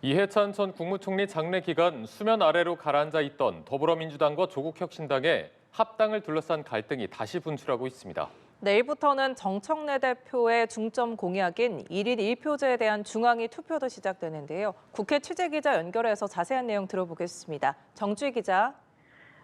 이해찬 전 국무총리 장례 기간 수면 아래로 가라앉아 있던 더불어민주당과 조국혁신당의 합당을 둘러싼 갈등이 다시 분출하고 있습니다. 내일부터는 정청래 대표의 중점 공약인 1인 1표제에 대한 중앙위 투표도 시작되는데요. 국회 취재기자 연결해서 자세한 내용 들어보겠습니다. 정주희 기자.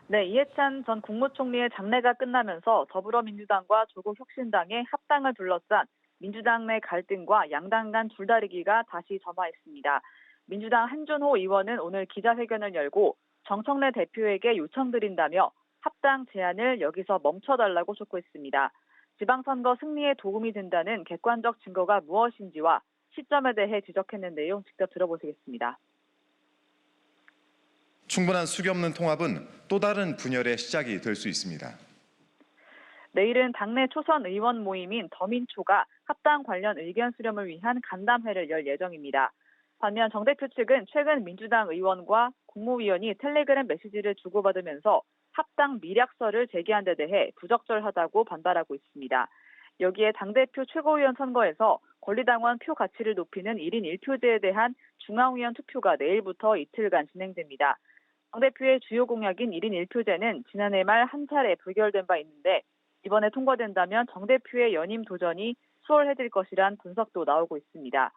네, 이해찬 전 국무총리의 장례가 끝나면서 더불어민주당과 조국혁신당의 합당을 둘러싼 민주당 내 갈등과 양당 간 줄다리기가 다시 점화했습니다. 민주당 한준호 의원은 오늘 기자회견을 열고 정청래 대표에게 요청드린다며 합당 제안을 여기서 멈춰달라고 촉구했습니다. 지방선거 승리에 도움이 된다는 객관적 증거가 무엇인지와 시점에 대해 지적했는데요. 직접 들어보시겠습니다. 충분한 수기 없는 통합은 또 다른 분열의 시작이 될 수 있습니다. 내일은 당내 초선 의원 모임인 더민초가 합당 관련 의견 수렴을 위한 간담회를 열 예정입니다. 반면 정 대표 측은 최근 민주당 의원과 국무위원이 텔레그램 메시지를 주고받으면서 합당 미략서를 제기한 데 대해 부적절하다고 반발하고 있습니다. 여기에 당대표 최고위원 선거에서 권리당원 표 가치를 높이는 1인 1표제에 대한 중앙위원 투표가 내일부터 이틀간 진행됩니다. 당대표의 주요 공약인 1인 1표제는 지난해 말 한 차례 부결된 바 있는데 이번에 통과된다면 정 대표의 연임 도전이 수월해질 것이란 분석도 나오고 있습니다.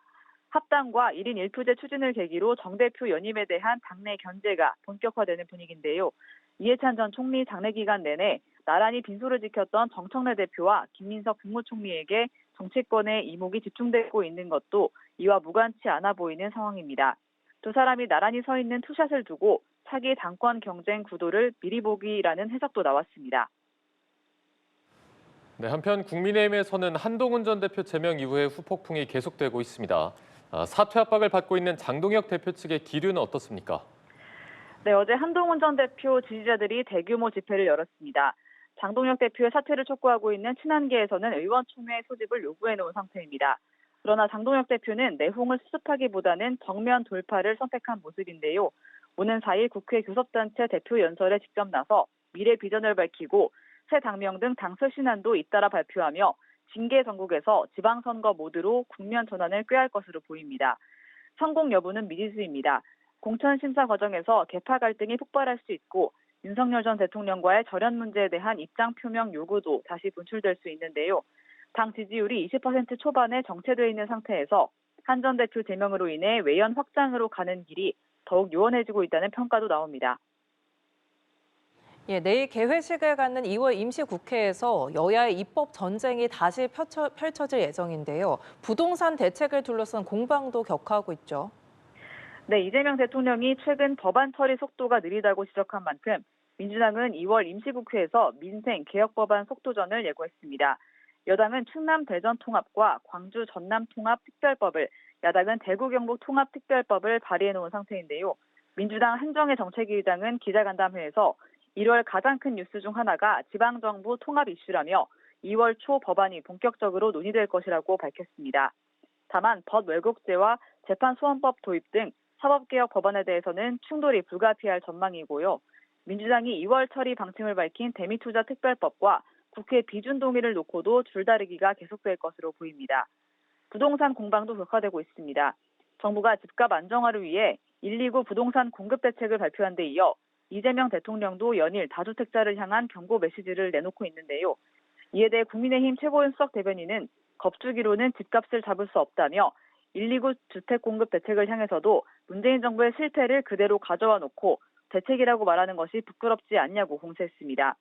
합당과 1인 1표제 추진을 계기로 정 대표 연임에 대한 당내 견제가 본격화되는 분위기인데요. 이해찬 전 총리 장례 기간 내내 나란히 빈소를 지켰던 정청래 대표와 김민석 국무총리에게 정치권의 이목이 집중되고 있는 것도 이와 무관치 않아 보이는 상황입니다. 두 사람이 나란히 서 있는 투샷을 두고 차기 당권 경쟁 구도를 미리 보기라는 해석도 나왔습니다. 네, 한편 국민의힘에서는 한동훈 전 대표 제명 이후에 후폭풍이 계속되고 있습니다. 사퇴 압박을 받고 있는 장동혁 대표 측의 기류는 어떻습니까? 네, 어제 한동훈 전 대표 지지자들이 대규모 집회를 열었습니다. 장동혁 대표의 사퇴를 촉구하고 있는 친한계에서는 의원총회 소집을 요구해놓은 상태입니다. 그러나 장동혁 대표는 내홍을 수습하기보다는 정면 돌파를 선택한 모습인데요. 오는 4일 국회 교섭단체 대표 연설에 직접 나서 미래 비전을 밝히고 새 당명 등 당 쇄신안도 잇따라 발표하며 징계 전국에서 지방선거 모드로 국면 전환을 꾀할 것으로 보입니다. 성공 여부는 미지수입니다. 공천 심사 과정에서 계파 갈등이 폭발할 수 있고 윤석열 전 대통령과의 절연 문제에 대한 입장 표명 요구도 다시 분출될 수 있는데요. 당 지지율이 20% 초반에 정체되어 있는 상태에서 한 전 대표 제명으로 인해 외연 확장으로 가는 길이 더욱 요원해지고 있다는 평가도 나옵니다. 내일 개회식을 갖는 2월 임시국회에서 여야의 입법 전쟁이 다시 펼쳐질 예정인데요. 부동산 대책을 둘러싼 공방도 격화하고 있죠. 네, 이재명 대통령이 최근 법안 처리 속도가 느리다고 지적한 만큼 민주당은 2월 임시국회에서 민생 개혁 법안 속도전을 예고했습니다. 여당은 충남 대전 통합과 광주 전남 통합 특별법을, 야당은 대구 경북 통합 특별법을 발의해놓은 상태인데요. 민주당 한정혜 정책위의장은 기자간담회에서 1월 가장 큰 뉴스 중 하나가 지방정부 통합 이슈라며 2월 초 법안이 본격적으로 논의될 것이라고 밝혔습니다. 다만 법 왜곡죄와 재판소원법 도입 등 사법개혁 법안에 대해서는 충돌이 불가피할 전망이고요. 민주당이 2월 처리 방침을 밝힌 대미투자 특별법과 국회 비준 동의를 놓고도 줄다리기가 계속될 것으로 보입니다. 부동산 공방도 격화되고 있습니다. 정부가 집값 안정화를 위해 129 부동산 공급 대책을 발표한 데 이어 이재명 대통령도 연일 다주택자를 향한 경고 메시지를 내놓고 있는데요. 이에 대해 국민의힘 최고윤 수석 대변인은 겁주기로는 집값을 잡을 수 없다며 129 주택 공급 대책을 향해서도 문재인 정부의 실패를 그대로 가져와 놓고 대책이라고 말하는 것이 부끄럽지 않냐고 공세했습니다.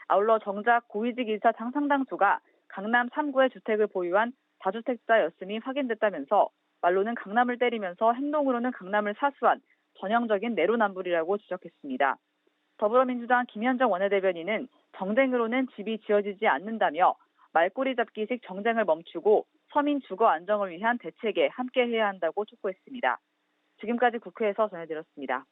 아울러 정작 고위직 인사 상당수가 강남 3구의 주택을 보유한 다주택자였음이 확인됐다면서 말로는 강남을 때리면서 행동으로는 강남을 사수한 전형적인 내로남불이라고 지적했습니다. 더불어민주당 김현정 원내대변인은 정쟁으로는 집이 지어지지 않는다며 말꼬리 잡기식 정쟁을 멈추고 서민 주거 안정을 위한 대책에 함께해야 한다고 촉구했습니다. 지금까지 국회에서 전해드렸습니다.